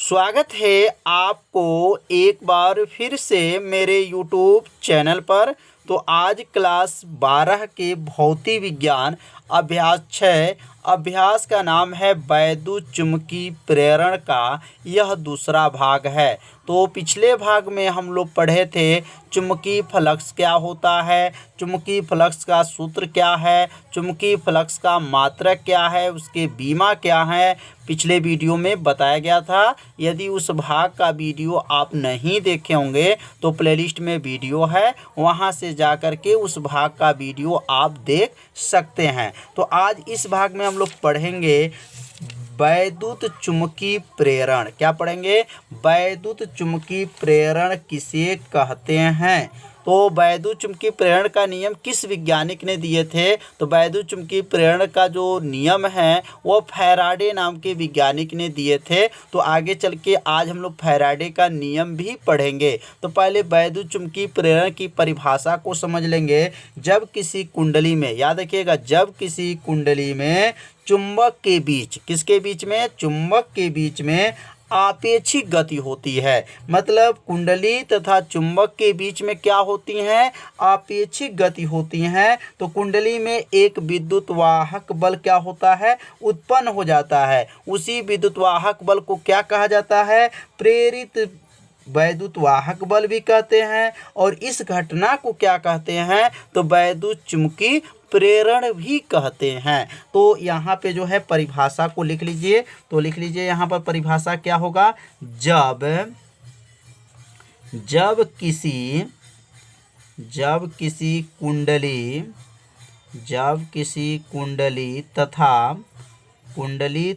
स्वागत है आपको एक बार फिर से मेरे YouTube चैनल पर। तो आज क्लास 12 के भौतिक विज्ञान अभ्यास 6 अभ्यास का नाम है वैद्युत चुम्बकीय प्रेरण का यह दूसरा भाग है। तो पिछले भाग में हम लोग पढ़े थे चुम्बकीय फ्लक्स क्या होता है, चुम्बकीय फ्लक्स का सूत्र क्या है, चुम्बकीय फ्लक्स का मात्रक क्या है, उसके बीमा क्या है, पिछले वीडियो में बताया गया था। यदि उस भाग का वीडियो आप नहीं देखे होंगे तो प्लेलिस्ट में वीडियो है, वहां से जाकर के उस भाग का वीडियो आप देख सकते हैं। तो आज इस भाग में हम लोग पढ़ेंगे वैद्युत चुम्बकीय प्रेरण। क्या पढ़ेंगे? वैद्युत चुम्बकीय प्रेरण किसे कहते हैं। तो वैद्युत चुम्बकीय प्रेरण का नियम किस वैज्ञानिक ने दिए थे? तो वैद्युत चुम्बकीय प्रेरण का जो नियम है वो फैराडे नाम के वैज्ञानिक ने दिए थे। तो आगे चल के आज हम लोग फैराडे का नियम भी पढ़ेंगे। तो पहले वैद्युत चुम्बकीय प्रेरण की परिभाषा को समझ लेंगे। जब किसी कुंडली में, याद रखिएगा, जब किसी कुंडली में चुंबक के बीच, किसके बीच में? चुंबक के बीच में आपेक्षिक गति होती है। मतलब कुंडली तथा चुंबक के बीच में क्या होती हैं? आपेक्षिक गति होती हैं। तो कुंडली में एक विद्युत वाहक बल क्या होता है? उत्पन्न हो जाता है। उसी विद्युत वाहक बल को क्या कहा जाता है? प्रेरित वैद्युत वाहक बल भी कहते हैं। और इस घटना को क्या कहते हैं? तो वैद्युत चुम्बकीय प्रेरण भी कहते हैं। तो यहाँ पे जो है परिभाषा को लिख लीजिए। तो लिख लीजिए यहाँ पर परिभाषा क्या होगा? जब किसी कुंडली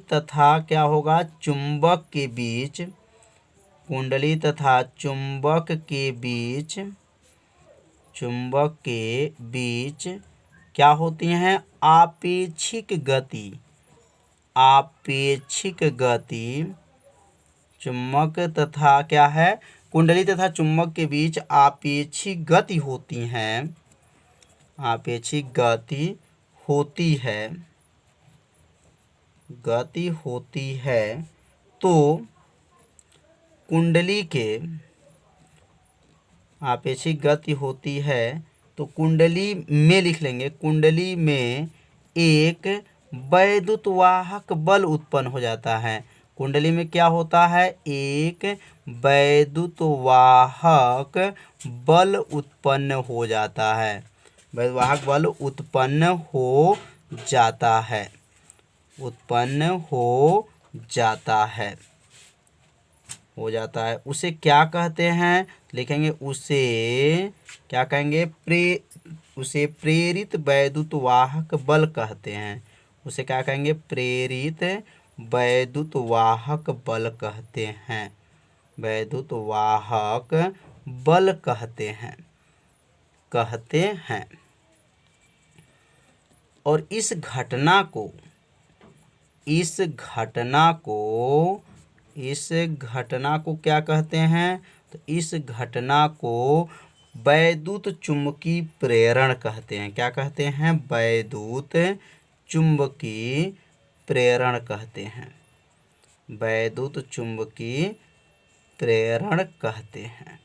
तथा क्या होगा? चुंबक के बीच क्या होती हैं? आपेक्षिक गति चुंबक तथा क्या है? कुंडली तथा चुंबक के बीच आपेक्षिक गति होती हैं, आपेक्षिक गति होती है। तो कुंडली के आपेक्षिक गति होती है तो कुंडली में लिख लेंगे, कुंडली में एक वैद्युत वाहक बल उत्पन्न हो जाता है। कुंडली में क्या होता है? एक वैद्युत वाहक बल उत्पन्न हो जाता है। वैद्युत वाहक बल उत्पन्न हो जाता है। उसे क्या कहते हैं? लिखेंगे उसे क्या कहेंगे? उसे प्रेरित वैद्युत वाहक बल कहते हैं। उसे क्या कहेंगे? प्रेरित वैद्युत वाहक बल कहते हैं। वैद्युत वाहक बल कहते हैं। और इस घटना को क्या कहते हैं? तो इस घटना को वैद्युत चुम्बकीय प्रेरण कहते हैं। क्या कहते हैं? वैद्युत चुम्बकीय प्रेरण कहते हैं। वैद्युत चुम्बकीय प्रेरण कहते हैं।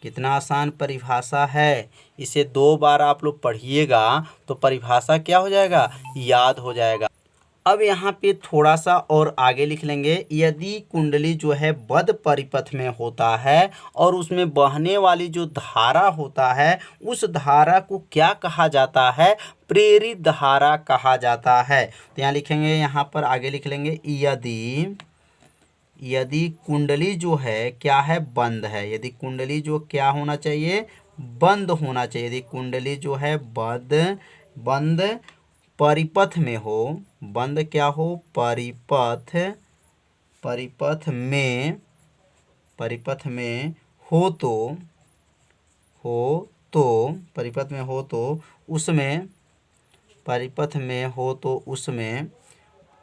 कितना आसान परिभाषा है। इसे 2 बार आप लोग पढ़िएगा तो परिभाषा क्या हो जाएगा? याद हो जाएगा। अब यहाँ पे थोड़ा सा और आगे लिख लेंगे। यदि कुंडली जो है बद्ध परिपथ में होता है और उसमें बहने वाली जो धारा होता है उस धारा को क्या कहा जाता है? प्रेरित धारा कहा जाता है। तो यहाँ लिखेंगे, यहाँ पर आगे लिख लेंगे, यदि कुंडली जो है क्या है? बंद है। यदि कुंडली जो क्या होना चाहिए? बंद होना चाहिए। यदि कुंडली जो है बंद परिपथ में हो, बंद क्या हो? परिपथ में हो तो उसमें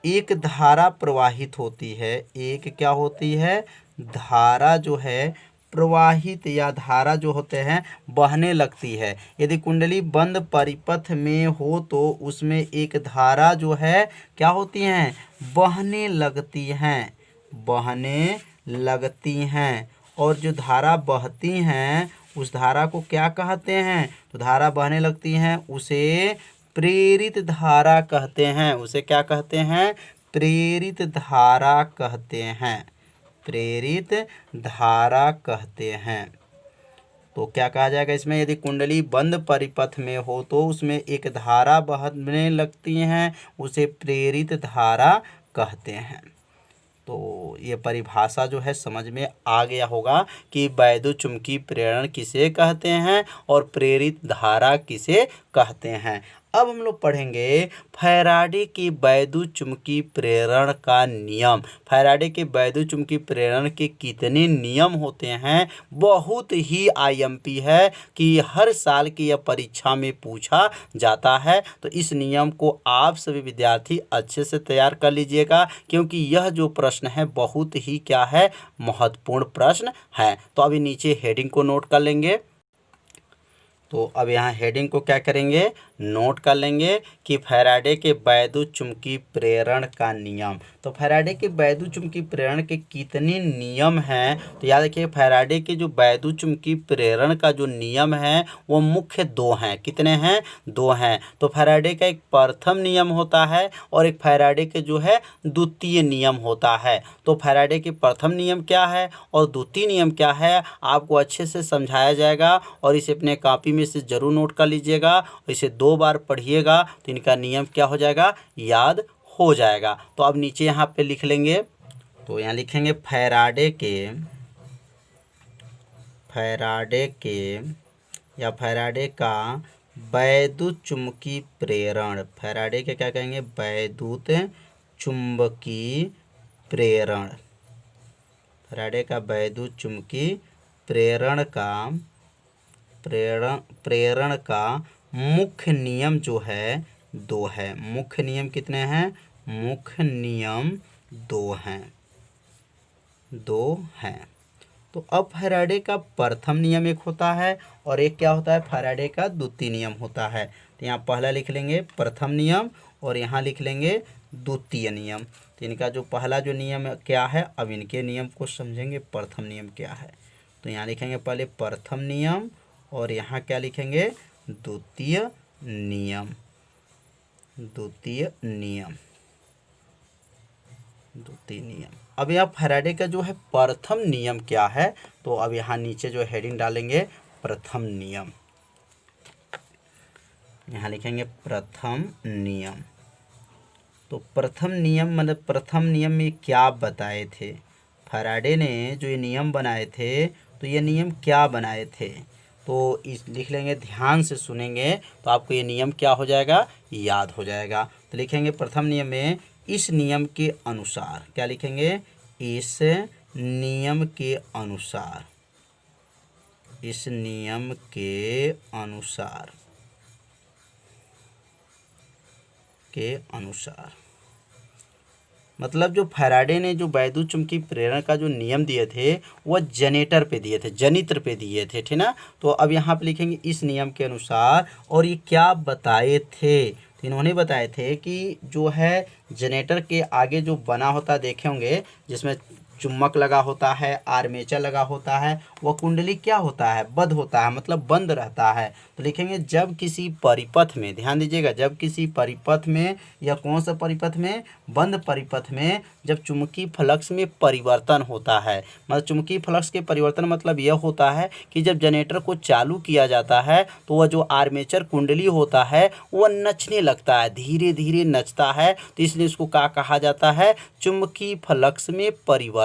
एक धारा प्रवाहित होती है। एक क्या होती है? धारा जो है प्रवाहित या धारा जो होते हैं बहने लगती है। यदि कुंडली बंद परिपथ में हो तो उसमें एक धारा जो है क्या होती हैं, बहने लगती हैं, बहने लगती हैं। और जो धारा बहती हैं उस धारा को क्या कहते हैं, तो धारा बहने लगती हैं उसे प्रेरित धारा कहते हैं। उसे क्या कहते हैं, प्रेरित धारा कहते हैं, प्रेरित धारा कहते हैं। तो क्या कहा जाएगा इसमें, यदि कुंडली बंद परिपथ में हो तो उसमें एक धारा बहने लगती हैं उसे प्रेरित धारा कहते हैं। तो ये परिभाषा जो है समझ में आ गया होगा कि वैद्युत चुंबकीय प्रेरण किसे कहते हैं और प्रेरित धारा किसे कहते हैं। अब हम लोग पढ़ेंगे फैराडे की वैद्युत चुंबकीय प्रेरण का नियम। फैराडे के वैद्युत चुंबकीय प्रेरण के कितने नियम होते हैं, बहुत ही आईएमपी है कि हर साल की यह परीक्षा में पूछा जाता है। तो इस नियम को आप सभी विद्यार्थी अच्छे से तैयार कर लीजिएगा, क्योंकि यह जो प्रश्न है बहुत ही क्या है, महत्वपूर्ण प्रश्न है। तो अभी नीचे हेडिंग को नोट कर लेंगे। तो अब यहाँ हेडिंग को क्या करेंगे, नोट कर लेंगे कि फैराडे के वैद्युत चुंबकीय प्रेरण का नियम। तो फैराडे के वैद्युत चुंबकीय प्रेरण के कितने नियम हैं, तो याद रखिए फैराडे के जो वैद्युत चुंबकीय प्रेरण का जो नियम है वो मुख्य दो हैं। कितने हैं, दो हैं। तो फैराडे का एक प्रथम नियम होता है और एक फैराडे के जो है द्वितीय नियम होता है। तो फैराडे के प्रथम नियम क्या है और द्वितीय नियम क्या है आपको अच्छे से समझाया जाएगा, और इसे अपने कॉपी में से जरूर नोट कर लीजिएगा। इसे 2 बार पढ़िएगा तो इनका नियम क्या हो जाएगा, याद हो जाएगा। तो अब नीचे यहाँ पे लिख लेंगे। तो यहाँ लिखेंगे फैराडे का वैद्युत चुंबकीय प्रेरण। फैराडे के क्या कहेंगे, वैद्युत चुंबकीय प्रेरण। फैराडे का वैद्युत चुंबकीय प्रेरण का मुख्य नियम जो है 2 है। मुख्य नियम कितने हैं, मुख्य नियम 2 हैं। तो अब फैराडे का प्रथम नियम एक होता है और एक क्या होता है, फैराडे का द्वितीय नियम होता है। तो यहाँ पहला लिख लेंगे प्रथम नियम और यहाँ लिख लेंगे द्वितीय नियम। तो इनका जो पहला जो नियम क्या है, अब इनके नियम को समझेंगे प्रथम नियम क्या है। तो यहाँ लिखेंगे पहले प्रथम नियम और यहाँ क्या लिखेंगे, द्वितीय नियम। अब यहाँ फैराडे का जो है प्रथम नियम क्या है, तो अब यहाँ नीचे जो हेडिंग डालेंगे प्रथम नियम। यहाँ लिखेंगे प्रथम नियम। तो प्रथम नियम मतलब प्रथम नियम में क्या बताए थे, फैराडे ने जो ये नियम बनाए थे तो ये नियम क्या बनाए थे। तो इस लिख लेंगे, ध्यान से सुनेंगे तो आपको ये नियम क्या हो जाएगा, याद हो जाएगा। तो लिखेंगे प्रथम नियम में इस नियम के अनुसार, क्या लिखेंगे, इस नियम के अनुसार, इस नियम के अनुसार मतलब जो फैराडे ने जो वैद्युत चुंबकीय प्रेरण का जो नियम दिए थे वह जनित्र पे दिए थे, ठीक ना। तो अब यहाँ पे लिखेंगे इस नियम के अनुसार, और ये क्या बताए थे, तो इन्होंने बताए थे कि जो है जनरेटर के आगे जो बना होता देखे होंगे जिसमें चुम्बक लगा होता है, आर्मेचर लगा होता है, वह कुंडली क्या होता है, बंद होता है, मतलब बंद रहता है। तो लिखेंगे जब किसी परिपथ में, ध्यान दीजिएगा, जब किसी परिपथ में या कौन सा परिपथ में, बंद परिपथ में जब चुंबकीय फ्लक्स में परिवर्तन होता है, मतलब चुंबकीय फ्लक्स के परिवर्तन मतलब यह होता है कि जब जनरेटर को चालू किया जाता है तो वह जो आर्मेचर कुंडली होता है वह नचने लगता है, धीरे धीरे नचता है। तो इसलिए इसको क्या कहा जाता है, चुंबकीय फ्लक्स में परिवर्तन।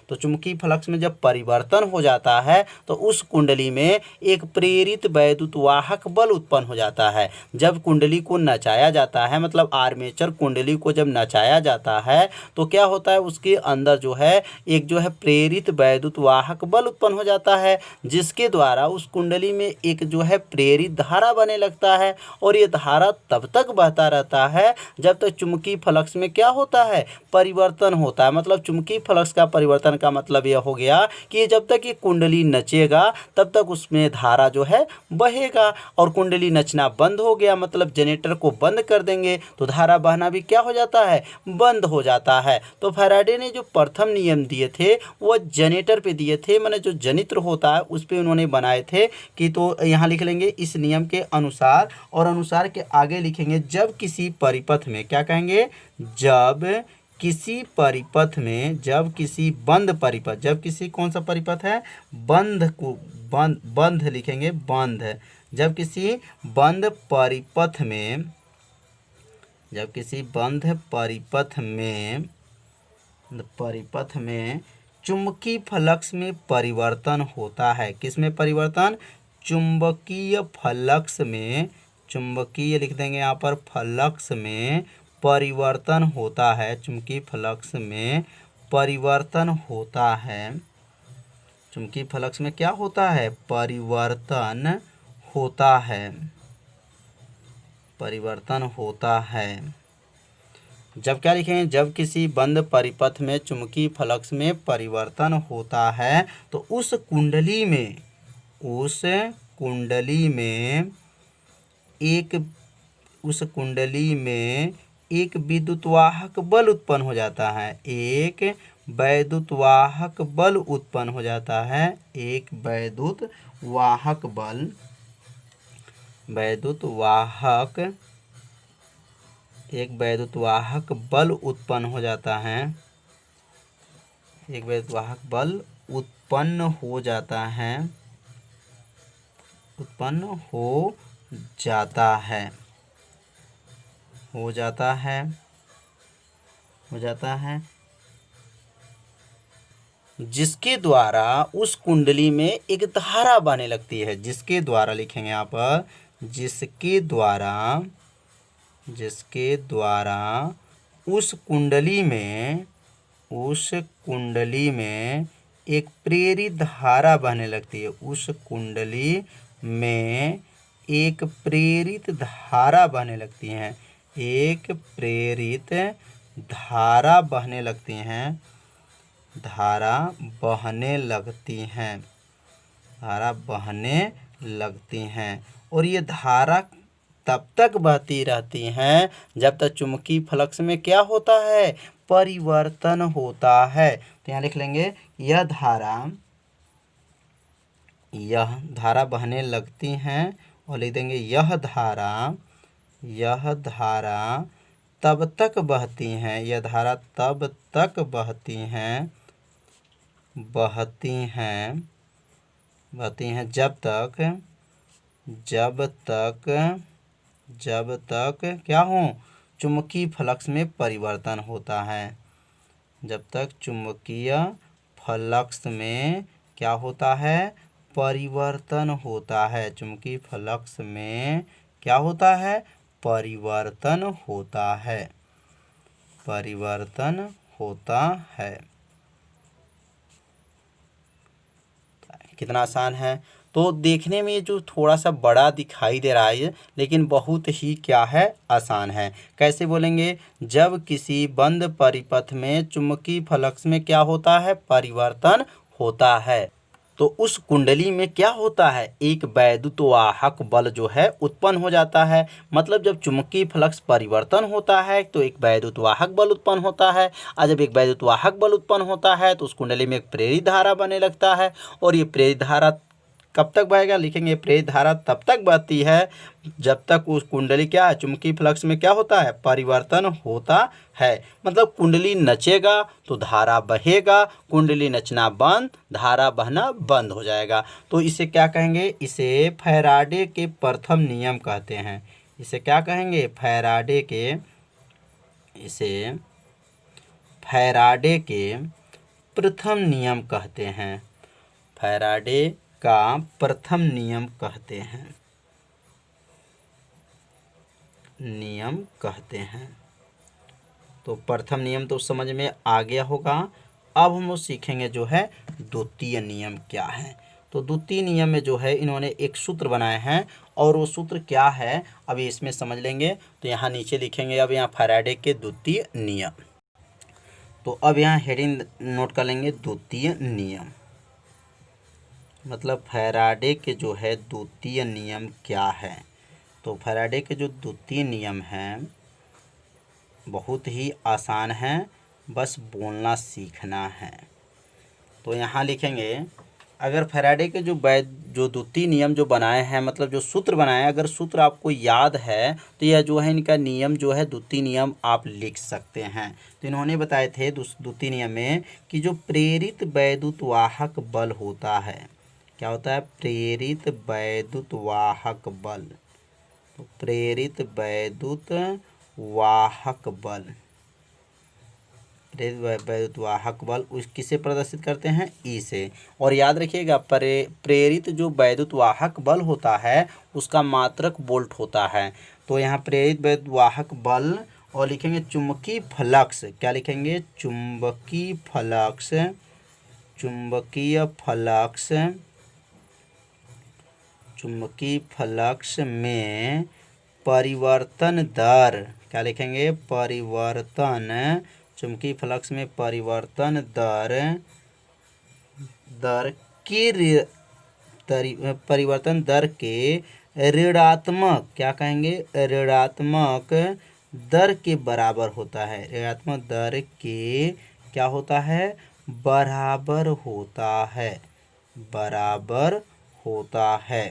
तो चुंबकीय फ्लक्स में जब परिवर्तन हो जाता है तो उस कुंडली में एक प्रेरित वैद्युत वाहक बल उत्पन्न हो जाता है। जब कुंडली को नचाया जाता है, मतलब आर्मेचर कुंडली को जब नचाया जाता है तो क्या होता है, उसके अंदर जो है एक जो है प्रेरित वैद्युत वाहक बल उत्पन्न हो जाता है, जिसके द्वारा उस कुंडली में एक जो है प्रेरित धारा बने लगता है। और ये धारा तब तक बहता रहता है जब तक चुंबकीय फ्लक्स में क्या होता है, परिवर्तन होता है। मतलब चुंबकीय फ्लक्स का परिवर्तन का मतलब यह हो गया कि जब तक ये कुंडली नचेगा तब तक उसमें धारा जो है बहेगा, और कुंडली नचना बंद हो गया मतलब जनरेटर को बंद कर देंगे तो धारा बहना भी क्या हो जाता है, बंद हो जाता है। तो फैराडे ने जो प्रथम नियम दिए थे वो जनरेटर पे दिए थे, माने जो जनित्र होता है उस पे उन्होंने बनाए थे कि, तो यहाँ लिख लेंगे इस नियम के अनुसार, और अनुसार के आगे लिखेंगे जब किसी परिपथ में, क्या कहेंगे, जब किसी परिपथ में, जब किसी बंद परिपथ, जब किसी कौन सा परिपथ है, बंद को बंद लिखेंगे, बंद, जब किसी बंद परिपथ में, जब किसी बंद परिपथ में चुंबकीय फ्लक्स में परिवर्तन होता है। किस में परिवर्तन, चुंबकीय फ्लक्स में, चुंबकीय लिख देंगे यहाँ पर, फ्लक्स में परिवर्तन होता है, चुंबकीय फ्लक्स में परिवर्तन होता है, चुंबकीय फ्लक्स में क्या होता है, परिवर्तन होता है, परिवर्तन होता है। जब क्या लिखेंगे, जब किसी बंद परिपथ में चुंबकीय फ्लक्स में परिवर्तन होता है तो उस कुंडली में एक विद्युतवाहक बल उत्पन्न हो जाता है, एक वैद्युतवाहक बल उत्पन्न हो जाता है, एक वैद्युतवाहक बल उत्पन्न हो जाता है, एक वैद्युतवाहक बल उत्पन्न हो जाता है, उत्पन्न हो जाता है, हो जाता है, हो जाता है, जिसके द्वारा उस कुंडली में एक धारा बहने लगती है, जिसके द्वारा लिखेंगे यहाँ पर, जिसके द्वारा उस कुंडली में एक प्रेरित धारा बहने लगती है, उस कुंडली में एक प्रेरित धारा बहने लगती है, एक प्रेरित धारा बहने लगती हैं, धारा बहने लगती हैं, धारा बहने लगती हैं, और ये धारा तब तक बहती रहती हैं जब तक चुंबकीय फ्लक्स में क्या होता है, परिवर्तन होता है। तो यहाँ लिख लेंगे यह धारा बहने लगती हैं, और लिख देंगे यह धारा तब तक बहती हैं, यह धारा तब तक बहती हैं जब तक क्या हो, चुंबकीय फ्लक्स में परिवर्तन होता है, जब तक चुंबकीय फ्लक्स में क्या होता है, परिवर्तन होता है, चुंबकीय फ्लक्स में क्या होता है, परिवर्तन होता है, परिवर्तन होता है। कितना आसान है। तो देखने में जो थोड़ा सा बड़ा दिखाई दे रहा है लेकिन बहुत ही क्या है, आसान है। कैसे बोलेंगे, जब किसी बंद परिपथ में चुंबकीय फ्लक्स में क्या होता है, परिवर्तन होता है, तो उस कुंडली में क्या होता है, एक वैद्युतवाहक बल जो है उत्पन्न हो जाता है। मतलब जब चुंबकीय फ्लक्स परिवर्तन होता है तो एक वैद्युतवाहक बल उत्पन्न होता है, और जब एक वैद्युतवाहक बल उत्पन्न होता है तो उस कुंडली में एक प्रेरित धारा बनने लगता है, और ये प्रेरित धारा कब तक बहेगा, लिखेंगे प्रेरित धारा तब तक बहती है जब तक उस कुंडली क्या है, चुंबकीय फ्लक्स में क्या होता है, परिवर्तन होता है। मतलब कुंडली नचेगा तो धारा बहेगा, कुंडली नचना बंद, धारा बहना बंद हो जाएगा। तो इसे क्या कहेंगे, इसे फैराडे के प्रथम नियम कहते हैं। इसे क्या कहेंगे, इसे फैराडे के प्रथम नियम कहते हैं, फैराडे का प्रथम नियम कहते हैं, नियम कहते हैं। तो प्रथम नियम तो समझ में आ गया होगा। अब हम लोग सीखेंगे जो है द्वितीय नियम क्या है। तो द्वितीय नियम में जो है इन्होंने एक सूत्र बनाए हैं और वो सूत्र क्या है अभी इसमें समझ लेंगे। तो यहाँ नीचे लिखेंगे अब यहाँ फैराडे के द्वितीय नियम। तो अब यहाँ हेडिंग नोट कर लेंगे द्वितीय नियम, मतलब फैराडे के जो है द्वितीय नियम क्या है। तो फैराडे के जो द्वितीय नियम हैं बहुत ही आसान है, बस बोलना सीखना है। तो यहाँ लिखेंगे अगर फैराडे के जो द्वितीय नियम जो बनाए हैं, मतलब जो सूत्र बनाए हैं, अगर सूत्र आपको याद है तो यह जो है इनका नियम जो है द्वितीय नियम आप लिख सकते हैं। तो इन्होंने बताए थे द्वितीय नियम में कि जो प्रेरित वैद्युत वाहक बल होता है, क्या होता है, प्रेरित वैद्युत वाहक बल। तो प्रेरित वैद्युत वाहक बल, वैद्युत वाहक बल उस किसे प्रदर्शित करते हैं, ई से। और याद रखिएगा प्रेरित जो वैद्युत वाहक बल होता है उसका मात्रक वोल्ट होता है। तो यहाँ प्रेरित वैद्युत वाहक बल और लिखेंगे चुंबकीय फ्लक्स, क्या लिखेंगे, चुंबकीय फ्लक्स, चुंबकीय फ्लक्स, चुंबकीय फ्लक्स में परिवर्तन दर, क्या लिखेंगे, परिवर्तन, चुंबकीय फ्लक्स में परिवर्तन परिवर्तन दर के ऋणात्मक, क्या कहेंगे, ऋणात्मक दर के बराबर होता है। ऋणात्मक दर के क्या होता है, बराबर होता है, बराबर होता है।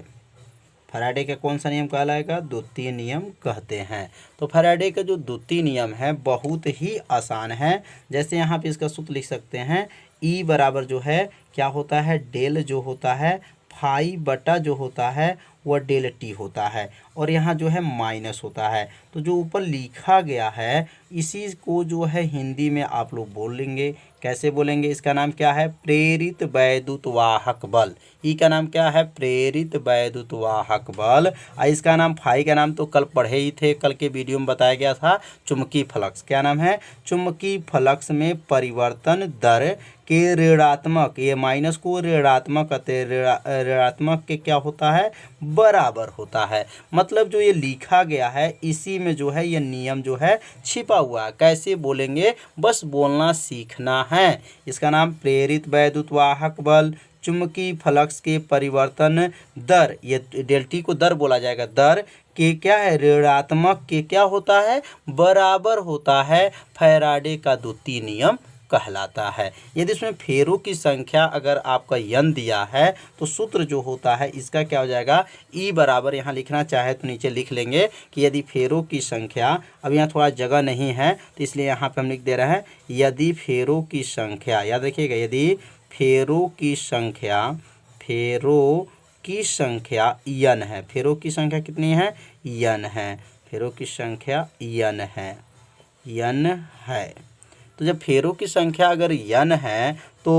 फैराडे का कौन सा नियम कहलाएगा, द्वितीय नियम कहते हैं। तो फैराडे का जो द्वितीय नियम है बहुत ही आसान है। जैसे यहाँ पे इसका सूत्र लिख सकते हैं, ई बराबर जो है क्या होता है, डेल जो होता है फाई बटा जो होता है वह डेल टी होता है, और यहाँ जो है माइनस होता है। तो जो ऊपर लिखा गया है इसी को जो है हिंदी में आप लोग बोल लेंगे। कैसे बोलेंगे, इसका नाम क्या है, प्रेरित वैद्युत वाहक बल। ई का नाम क्या है, प्रेरित वैद्युत वाहक बल। इसका नाम फाई का नाम तो कल पढ़े ही थे, कल के वीडियो में बताया गया था, चुंबकीय फ्लक्स। क्या नाम है, चुंबकीय फ्लक्स में परिवर्तन दर के ऋणात्मक, ये माइनस को ऋणात्मक कहते हैं, ऋणात्मक के क्या होता है, बराबर होता है। मतलब जो ये लिखा गया है इसी में जो है ये नियम जो है छिपा हुआ है। कैसे बोलेंगे, बस बोलना सीखना है। इसका नाम प्रेरित वैद्युत वाहक बल, चुंबकीय फ्लक्स के परिवर्तन दर, ये डेल टी को दर बोला जाएगा, दर के क्या है, ऋणात्मक के क्या होता है, बराबर होता है। फैराडे का द्वितीय नियम कहलाता है। यदि इसमें फेरों की संख्या अगर आपका n दिया है तो सूत्र जो होता है इसका क्या हो जाएगा, ई बराबर, यहाँ लिखना चाहे तो नीचे लिख लेंगे कि यदि फेरों की संख्या, अब यहाँ थोड़ा जगह नहीं है तो इसलिए यहाँ पे हम लिख दे रहे हैं, यदि फेरों की संख्या, याद रखिएगा, यदि फेरों की संख्या, फेरों की संख्या n है, फेरों की संख्या कितनी है, n है, फेरों की संख्या n है, n है। तो जब फेरों की संख्या अगर n है तो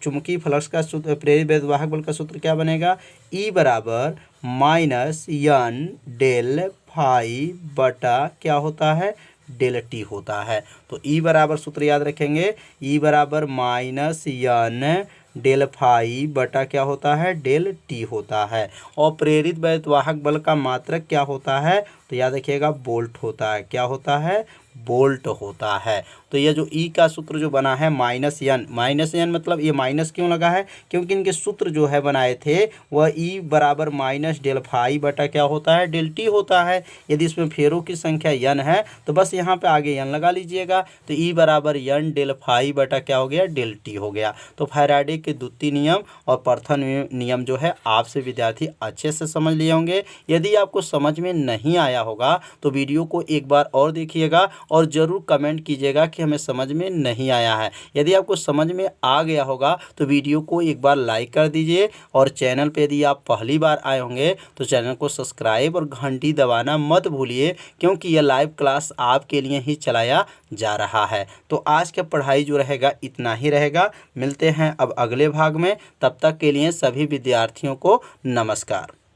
चुंबकीय फ्लक्स का सूत्र, प्रेरित वैद्युत वाहक बल का सूत्र क्या बनेगा, ई बराबर माइनस n डेल फाई बटा क्या होता है, डेल टी होता है। तो ई बराबर सूत्र याद रखेंगे, ई बराबर माइनस n डेल फाई बटा क्या होता है, डेल टी होता है। और प्रेरित वैद्युत वाहक बल का मात्रक क्या होता है, तो याद रखिएगा वोल्ट होता है, क्या होता है, वोल्ट होता है। तो यह जो ई का सूत्र जो बना है माइनस n मतलब ये माइनस क्यों लगा है, क्योंकि इनके सूत्र जो है बनाए थे वह ई बराबर माइनस डेल फाई बटा क्या होता है, डेल टी होता है। यदि इसमें फेरों की संख्या n है तो बस यहाँ पे आगे n लगा लीजिएगा, तो ई बराबर n डेल फाई बटा क्या हो गया, डेल टी हो गया। तो फैराडे के द्वितीय नियम और प्रथम नियम जो है आपसे विद्यार्थी अच्छे से समझ लिए होंगे। यदि आपको समझ में नहीं आया होगा तो वीडियो को एक बार और देखिएगा और ज़रूर कमेंट कीजिएगा कि हमें समझ में नहीं आया है। यदि आपको समझ में आ गया होगा तो वीडियो को एक बार लाइक कर दीजिए, और चैनल पे यदि आप पहली बार आए होंगे तो चैनल को सब्सक्राइब और घंटी दबाना मत भूलिए, क्योंकि यह लाइव क्लास आपके लिए ही चलाया जा रहा है। तो आज का पढ़ाई जो रहेगा इतना ही रहेगा, मिलते हैं अब अगले भाग में। तब तक के लिए सभी विद्यार्थियों को नमस्कार।